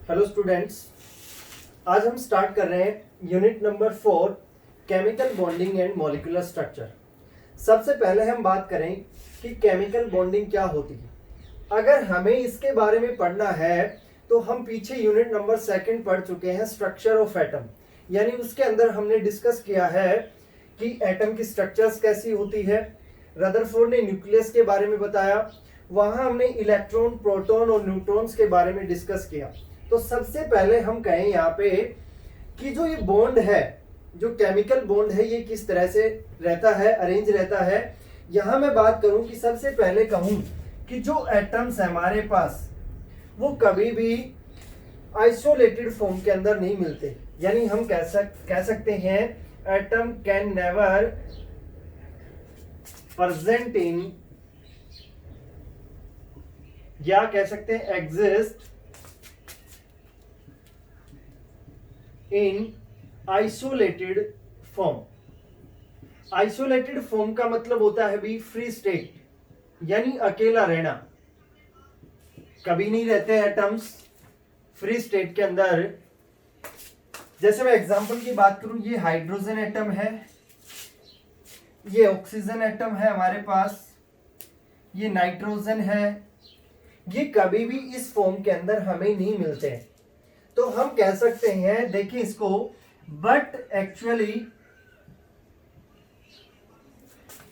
Hello students, आज हम start कर रहे हैं unit number 4 chemical bonding and molecular structure. सबसे पहले हम बात करें कि केमिकल बॉन्डिंग क्या होती है। अगर हमें इसके बारे में पढ़ना है तो हम पीछे यूनिट नंबर 2 पढ़ चुके हैं, स्ट्रक्चर ऑफ एटम। यानी उसके अंदर हमने डिस्कस किया है कि एटम की स्ट्रक्चर्स कैसी होती है। रदरफोर्ड ने न्यूक्लियस के बारे में बताया, वहां हमने इलेक्ट्रॉन, प्रोटॉन और न्यूट्रॉन्स के बारे में डिस्कस किया। तो सबसे पहले हम कहें यहाँ पे कि जो ये बॉन्ड है, जो केमिकल बॉन्ड है, ये किस तरह से रहता है, अरेंज रहता है। यहाँ मैं बात करूं कि सबसे पहले कहूं कि जो एटम्स है हमारे पास, वो कभी भी आइसोलेटेड फॉर्म के अंदर नहीं मिलते। यानी हम कह सकते हैं atom can never present in, या कह सकते हैं exist in isolated form. Isolated form का मतलब होता है भी फ्री स्टेट, यानी अकेला रहना। कभी नहीं रहते एटम्स फ्री स्टेट के अंदर। जैसे मैं एग्जांपल की बात करूं, ये हाइड्रोजन एटम है, ये ऑक्सीजन एटम है हमारे पास, ये नाइट्रोजन है। ये कभी भी इस फॉर्म के अंदर हमें नहीं मिलते। तो हम कह सकते हैं, देखिए इसको, but actually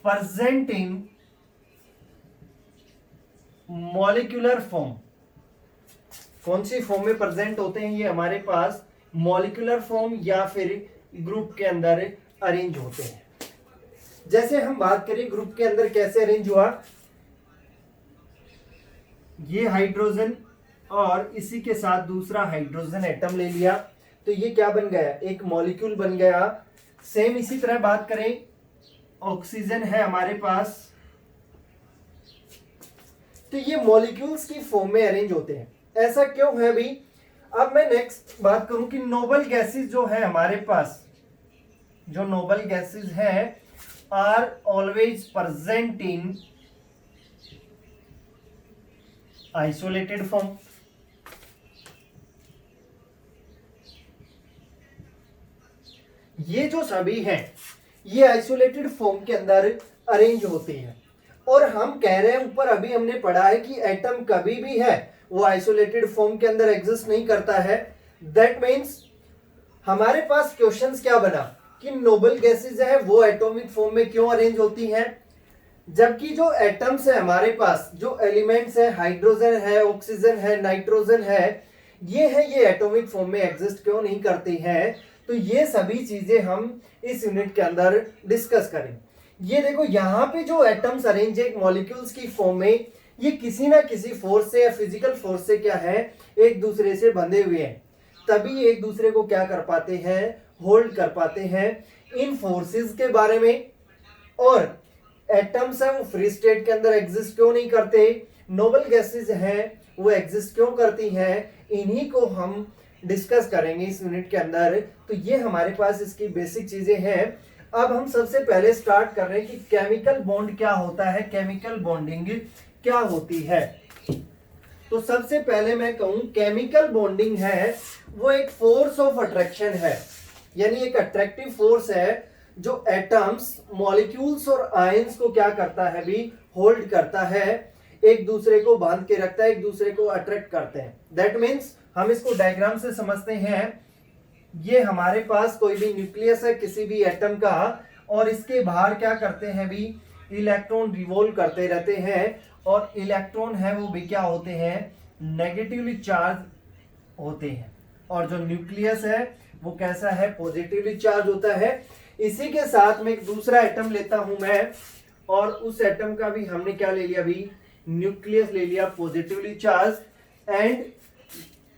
present in molecular form. कौन सी फॉर्म में प्रेजेंट होते हैं ये हमारे पास? मॉलिक्यूलर फॉर्म या फिर ग्रुप के अंदर अरेंज होते हैं। जैसे हम बात करें ग्रुप के अंदर कैसे अरेंज हुआ, ये हाइड्रोजन और इसी के साथ दूसरा हाइड्रोजन एटम ले लिया, तो ये क्या बन गया? एक मॉलिक्यूल बन गया। सेम इसी तरह बात करें, ऑक्सीजन है हमारे पास, तो ये मॉलिक्यूल्स की फॉर्म में अरेंज होते हैं। ऐसा क्यों है भी? अब मैं नेक्स्ट बात करूं कि नोबल गैसेस जो है हमारे पास, जो नोबल गैसेस है are always present in isolated form. ये जो सभी हैं ये आइसोलेटेड फॉर्म के अंदर अरेंज होते हैं। और हम कह रहे हैं, ऊपर अभी हमने पढ़ा है कि एटम कभी भी है वो आइसोलेटेड फॉर्म के अंदर एग्जिस्ट नहीं करता है। दैट मीन्स हमारे पास क्वेश्चंस क्या बना कि नोबल गैसेस है वो एटॉमिक फॉर्म में क्यों अरेंज होती हैं, जबकि जो एटम्स है हमारे पास, जो एलिमेंट्स है, हाइड्रोजन है, ऑक्सीजन है, नाइट्रोजन है, ये एटॉमिक फॉर्म में एग्जिस्ट क्यों नहीं करती हैं। तो ये सभी चीजें हम इस यूनिट के अंदर डिस्कस करें। ये देखो, यहाँ पे जो एटम्स अरेंज है मॉलिक्यूल्स की फॉर्म में, ये किसी ना किसी फोर्स से या फिजिकल फोर्स से क्या है, एक दूसरे से बंधे हुए हैं। तभी एक दूसरे को क्या कर पाते हैं, होल्ड कर पाते हैं। इन फोर्सेस के बारे में, और एटम्स है वो फ्री स्टेट के अंदर एग्जिस्ट क्यों नहीं करते, नोबल गैसेस हैं वो एग्जिस्ट क्यों करती हैं, इन्हीं को हम डिस्कस करेंगे इस यूनिट के अंदर। तो ये हमारे पास इसकी बेसिक चीजें हैं। अब हम सबसे पहले स्टार्ट कर रहे हैं कि केमिकल बॉन्ड क्या होता है, केमिकल बॉन्डिंग क्या होती है। तो सबसे पहले मैं कहूं, केमिकल बॉन्डिंग है वो एक फोर्स ऑफ अट्रैक्शन है, यानी एक अट्रैक्टिव फोर्स है जो एटम्स, मॉलिक्यूल्स और आयंस को क्या करता है भी, होल्ड करता है, एक दूसरे को बांध के रखता है, एक दूसरे को अट्रैक्ट करते हैं। दैट मीन्स हम इसको डायग्राम से समझते हैं। ये हमारे पास कोई भी न्यूक्लियस है किसी भी एटम का, और इसके बाहर क्या करते हैं भी, इलेक्ट्रॉन रिवॉल्व करते रहते हैं, और इलेक्ट्रॉन है वो भी क्या होते हैं, नेगेटिवली चार्ज होते हैं। और जो न्यूक्लियस है वो कैसा है, पॉजिटिवली चार्ज होता है। इसी के साथ में एक दूसरा एटम लेता हूं मैं, और उस एटम का भी हमने क्या ले लिया भी, न्यूक्लियस ले लिया, पॉजिटिवली चार्ज। एंड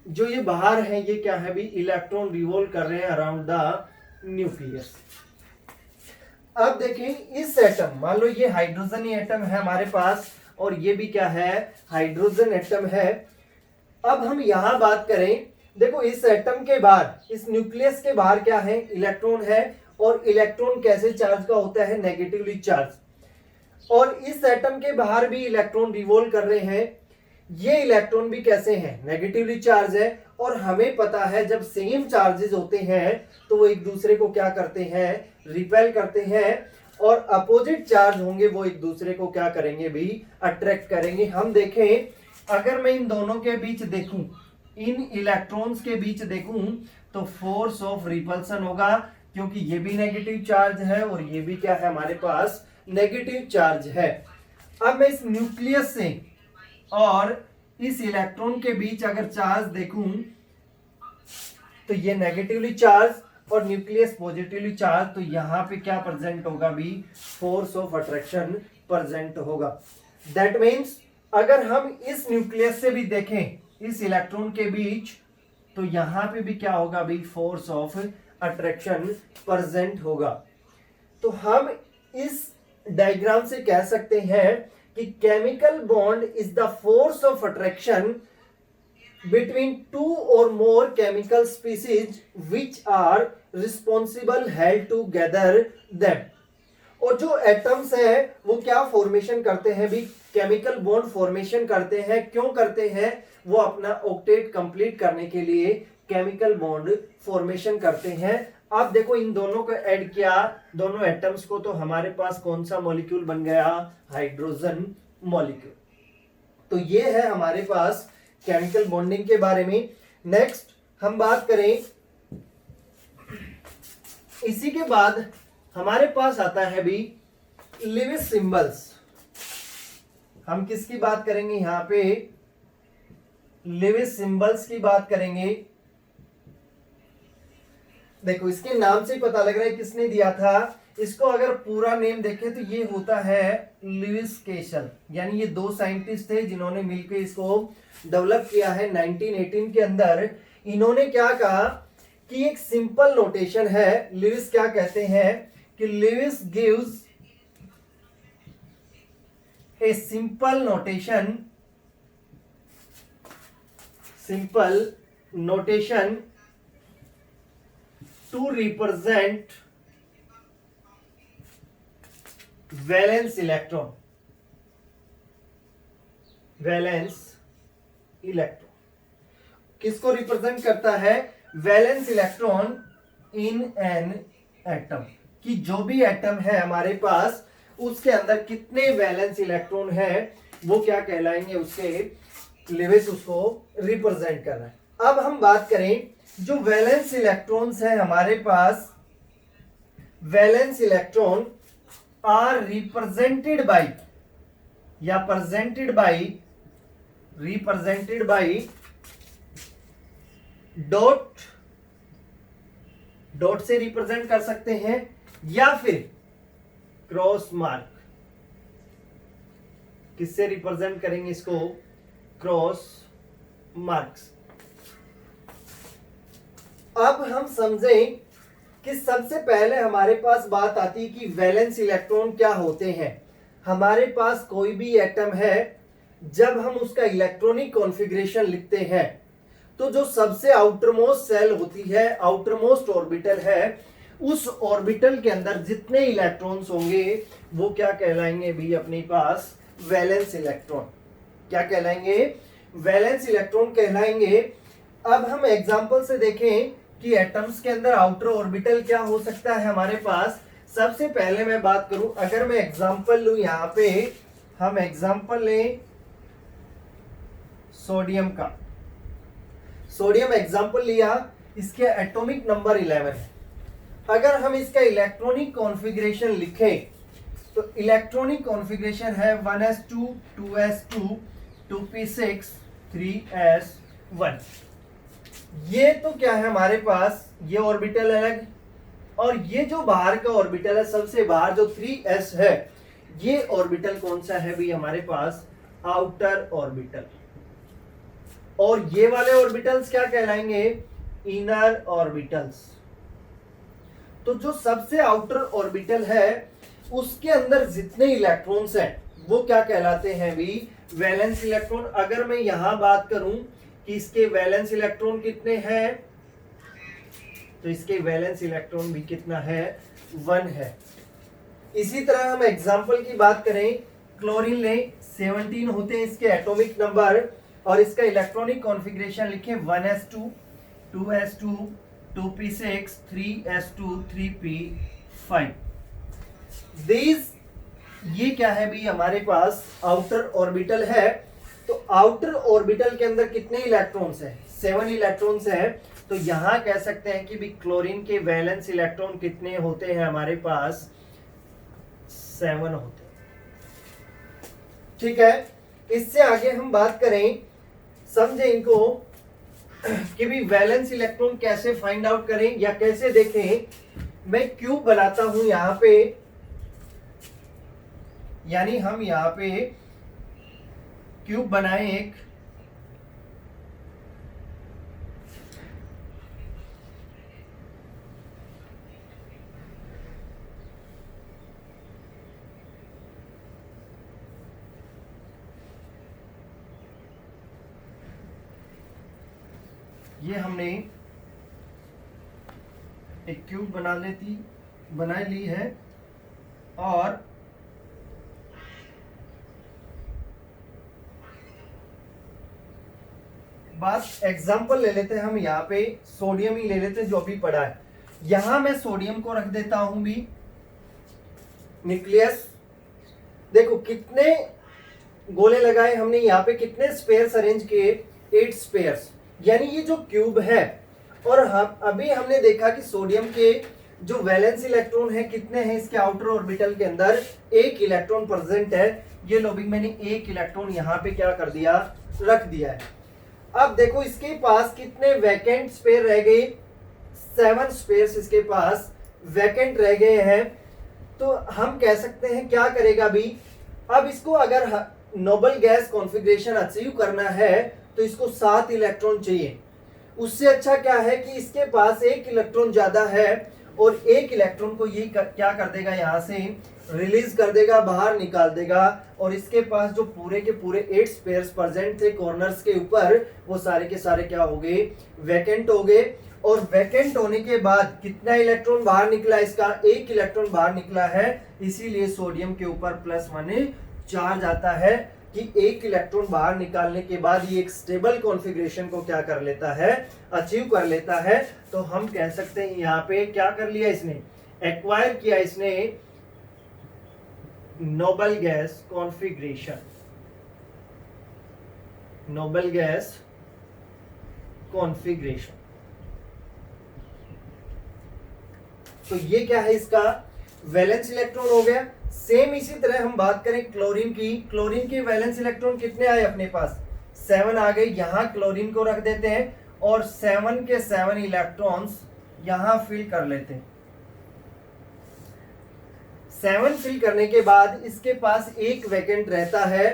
जो ये बाहर है ये क्या है भी, इलेक्ट्रॉन रिवॉल्व कर रहे हैं अराउंड द न्यूक्लियस। अब देखें इस एटम, मान लो ये हाइड्रोजन एटम है हमारे पास, और ये भी क्या है, हाइड्रोजन एटम है। अब हम यहां बात करें, देखो इस एटम के बाहर, इस न्यूक्लियस के बाहर क्या है, इलेक्ट्रॉन है, और इलेक्ट्रॉन कैसे चार्ज का होता है, नेगेटिवली चार्ज। और इस एटम के बाहर भी इलेक्ट्रॉन रिवॉल्व कर रहे हैं, ये इलेक्ट्रॉन भी कैसे हैं, नेगेटिवली चार्ज है, और हमें पता है जब सेम चार्जेस होते हैं तो वो एक दूसरे को क्या करते हैं, रिपेल करते हैं, और अपोजिट चार्ज होंगे वो एक दूसरे को क्या करेंगे भी, अट्रैक्ट करेंगे। हम देखें अगर मैं इन दोनों के बीच देखूं, इन इलेक्ट्रॉन्स के बीच देखूं तो फोर्स ऑफ रिपल्सन होगा, क्योंकि ये भी नेगेटिव चार्ज है और ये भी क्या है हमारे पास, नेगेटिव चार्ज है। अब मैं इस न्यूक्लियस से और इस इलेक्ट्रॉन के बीच अगर चार्ज देखूं तो ये नेगेटिवली चार्ज और न्यूक्लियस पॉजिटिवली चार्ज, तो यहां पे क्या प्रेजेंट होगा भी, फोर्स ऑफ अट्रैक्शन प्रेजेंट होगा। दैट मीन्स अगर हम इस न्यूक्लियस से भी देखें इस इलेक्ट्रॉन के बीच, तो यहां पे भी क्या होगा भी, फोर्स ऑफ अट्रैक्शन प्रेजेंट होगा। तो हम इस डायग्राम से कह सकते हैं कि chemical bond is the force of attraction between two or more chemical species which are responsible held together them। और जो एटम्स हैं वो क्या फॉर्मेशन करते हैं भी, केमिकल बॉन्ड फॉर्मेशन करते हैं। क्यों करते हैं, वो अपना ऑक्टेट कंप्लीट करने के लिए केमिकल बॉन्ड फॉर्मेशन करते हैं। अब देखो इन दोनों को ऐड किया, दोनों एटम्स को, तो हमारे पास कौन सा मॉलिक्यूल बन गया, हाइड्रोजन मॉलिक्यूल। तो ये है हमारे पास केमिकल बॉन्डिंग के बारे में। नेक्स्ट हम बात करें, इसी के बाद हमारे पास आता है भी लिविस सिंबल्स। हम किसकी बात करेंगे यहां पे, लिविस सिंबल्स की बात करेंगे। देखो इसके नाम से ही पता लग रहा है किसने दिया था। इसको अगर पूरा नेम देखें तो ये होता है लुईस केशल, यानी ये दो साइंटिस्ट थे जिन्होंने मिलकर इसको डेवलप किया है 1918 के अंदर। इन्होंने क्या कहा कि एक सिंपल नोटेशन है, लुईस क्या कहते हैं कि Lewis gives a simple notation to represent valence electron. किसको रिप्रेजेंट करता है, valence electron in an atom, कि जो भी एटम है हमारे पास उसके अंदर कितने वैलेंस इलेक्ट्रॉन है वो क्या कहलाएंगे, उसके लिविस उसको रिप्रेजेंट कर रहा है। अब हम बात करें जो वैलेंस इलेक्ट्रॉन्स है हमारे पास, valence electron are represented by या presented by, represented by dot से रिप्रेजेंट कर सकते हैं या फिर क्रॉस मार्क। किससे रिप्रेजेंट करेंगे इसको, क्रॉस मार्क्स। अब हम समझें कि सबसे पहले हमारे पास बात आती है कि वैलेंस इलेक्ट्रॉन क्या होते हैं। हमारे पास कोई भी एटम है, जब हम उसका इलेक्ट्रॉनिक कॉन्फ़िगरेशन लिखते हैं तो जो सबसे आउटरमोस्ट सेल होती है, आउटरमोस्ट ऑर्बिटल है, उस ऑर्बिटल के अंदर जितने इलेक्ट्रॉन्स होंगे वो क्या कहलाएंगे भी अपने पास, वैलेंस इलेक्ट्रॉन। क्या कहलाएंगे, वैलेंस इलेक्ट्रॉन कहलाएंगे। अब हम एग्जांपल से देखें कि एटम्स के अंदर आउटर ऑर्बिटल क्या हो सकता है हमारे पास। सबसे पहले मैं बात करूं, अगर मैं एग्जांपल लूं, यहां पे हम एग्जांपल लें सोडियम का। सोडियम एग्जांपल लिया, इसके एटॉमिक नंबर 11 है। अगर हम इसका इलेक्ट्रॉनिक कॉन्फ़िगरेशन लिखें तो इलेक्ट्रॉनिक कॉन्फ़िगरेशन है 1s2 2s2 2p6 3s1। ये तो क्या है हमारे पास, ये ऑर्बिटल अलग, और ये जो बाहर का ऑर्बिटल है, सबसे बाहर जो 3s है, ये ऑर्बिटल कौन सा है भी हमारे पास, आउटर ऑर्बिटल। और ये वाले ऑर्बिटल्स क्या कहलाएंगे, इनर ऑर्बिटल्स। तो जो सबसे आउटर ऑर्बिटल है उसके अंदर जितने इलेक्ट्रॉन्स हैं वो क्या कहलाते हैं भी, वैलेंस इलेक्ट्रॉन। अगर मैं यहां बात करूं कि इसके वैलेंस इलेक्ट्रॉन कितने हैं, तो इसके वैलेंस इलेक्ट्रॉन भी कितना है, 1 है। इसी तरह हम एग्जांपल की बात करें, क्लोरीन लें, 17 होते हैं इसके एटॉमिक नंबर, और इसका इलेक्ट्रॉनिक कॉन्फ़िगरेशन लिखे 1s2 2s2 2p6 3s2 3p5। This ये क्या है भी हमारे पास आउटर ऑर्बिटल है। तो आउटर ऑर्बिटल के अंदर कितने इलेक्ट्रॉन्स हैं? 7 इलेक्ट्रॉन्स हैं। तो यहां कह सकते हैं कि भी क्लोरीन के वैलेंस इलेक्ट्रॉन कितने होते हैं हमारे पास? 7 होते हैं। ठीक है, इससे आगे हम बात करें, समझे इनको कि भी वैलेंस इलेक्ट्रॉन कैसे फाइंड आउट करें या कैसे देखें। मैं क्यूब बनाता हूं यहां पे, यानी हम यहां पे क्यूब बनाए एक, ये हमने एक क्यूब बना ली है। और बात एग्जाम्पल ले लेते हैं हम, यहाँ पे सोडियम ही ले लेते हैं जो अभी पड़ा है। यहां मैं सोडियम को रख देता हूं भी न्यूक्लियस। देखो कितने गोले लगाए हमने यहाँ पे, कितने स्पेयर्स अरेंज किए? 8 स्पेयर्स। यानी ये जो क्यूब है, और हम अभी हमने देखा कि सोडियम के जो वैलेंस इलेक्ट्रॉन है कितने हैं इसके आउटर ऑर्बिटल के अंदर? 1 इलेक्ट्रॉन प्रेजेंट है। ये लो भी मैंने 1 इलेक्ट्रॉन यहाँ पे क्या कर दिया? रख दिया है। अब देखो इसके पास कितने वैकेंट स्पेयर रह गए? 7 स्पेयर्स इसके पास वैकेंट रह गए हैं। तो हम कह सकते हैं क्या करेगा भी, अब इसको अगर नोबल गैस कॉन्फ़िगरेशन अचीव करना है तो इसको 7 इलेक्ट्रॉन चाहिए। उससे अच्छा क्या है कि इसके पास 1 इलेक्ट्रॉन ज्यादा है, और 1 इलेक्ट्रॉन को ये क्या कर देगा? यहां से रिलीज कर देगा, बाहर निकाल देगा। और इसके पास जो पूरे के पूरे 8 स्पेयर्स प्रेजेंट थे कॉर्नर्स के ऊपर, वो सारे के सारे क्या हो गए? वैकेंट हो गए। और वैकेंट होने के बाद कितना इलेक्ट्रॉन बाहर निकला? इसका 1 इलेक्ट्रॉन बाहर निकला है। इसीलिए सोडियम के ऊपर +1 चार्ज आता है कि 1 इलेक्ट्रॉन बाहर निकालने के बाद ये एक स्टेबल कॉन्फ़िगरेशन को क्या कर लेता है? अचीव कर लेता है। तो हम कह सकते हैं यहाँ पे क्या कर लिया इसने? एक्वायर किया इसने noble gas configuration. Noble gas configuration. तो ये क्या है? इसका वैलेंस इलेक्ट्रॉन हो गया। सेम इसी तरह हम बात करें क्लोरीन की। क्लोरीन के वैलेंस इलेक्ट्रॉन कितने आए अपने पास? 7 आ गए। यहां क्लोरीन को रख देते हैं और 7 के 7 इलेक्ट्रॉन्स यहां फिल कर लेते हैं। 7 फिल करने के बाद इसके पास 1 वैकेंट रहता है।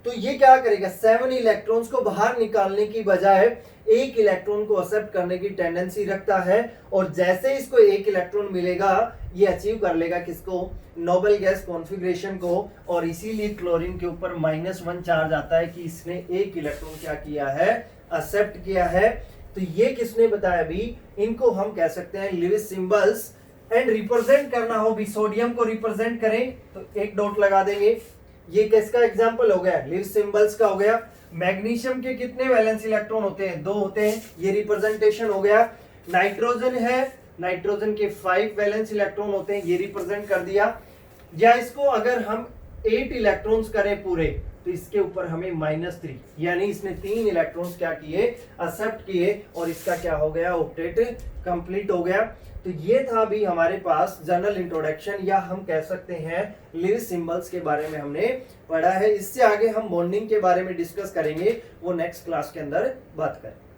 तो ये क्या करेगा? 7 इलेक्ट्रॉन्स को बाहर निकालने की बजाय 1 इलेक्ट्रॉन को एक्सेप्ट करने की टेंडेंसी रखता है। और जैसे इसको 1 इलेक्ट्रॉन मिलेगा, ये अचीव कर लेगा किसको? नोबल गैस कॉन्फ़िगरेशन को। और इसीलिए क्लोरीन के ऊपर -1 चार्ज आता है कि इसने 1 इलेक्ट्रॉन क्या किया है? एक्सेप्ट किया है। तो ये किसने बताया भी? इनको हम कह सकते हैं लिविस सिंबल्स। एंड रिप्रेजेंट करना हो भी, सोडियम को रिप्रेजेंट करें तो 1 डॉट लगा देंगे। ये किसका एग्जांपल हो गया? लिविस सिंबल्स का हो गया। मैग्नीशियम के कितने वैलेंस इलेक्ट्रॉन होते हैं? 2 होते हैं। ये रिप्रेजेंटेशन हो गया। नाइट्रोजन है, नाइट्रोजन के 5 वैलेंस इलेक्ट्रॉन होते हैं, ये रिप्रेजेंट कर दिया। या इसको अगर हम 8 इलेक्ट्रॉन्स करें पूरे, तो इसके ऊपर हमें -3, यानी इसने 3 इलेक्ट्रॉन्स क्या किए? एक्सेप्ट किए। और इसका क्या हो गया? ऑक्टेट कंप्लीट हो गया। तो ये था भी हमारे पास जनरल इंट्रोडक्शन, या हम कह सकते हैं लिविस सिंबल्स के बारे में हमने पढ़ा है। इससे आगे हम बॉन्डिंग के बारे में डिस्कस करेंगे, वो नेक्स्ट क्लास के अंदर बात करें।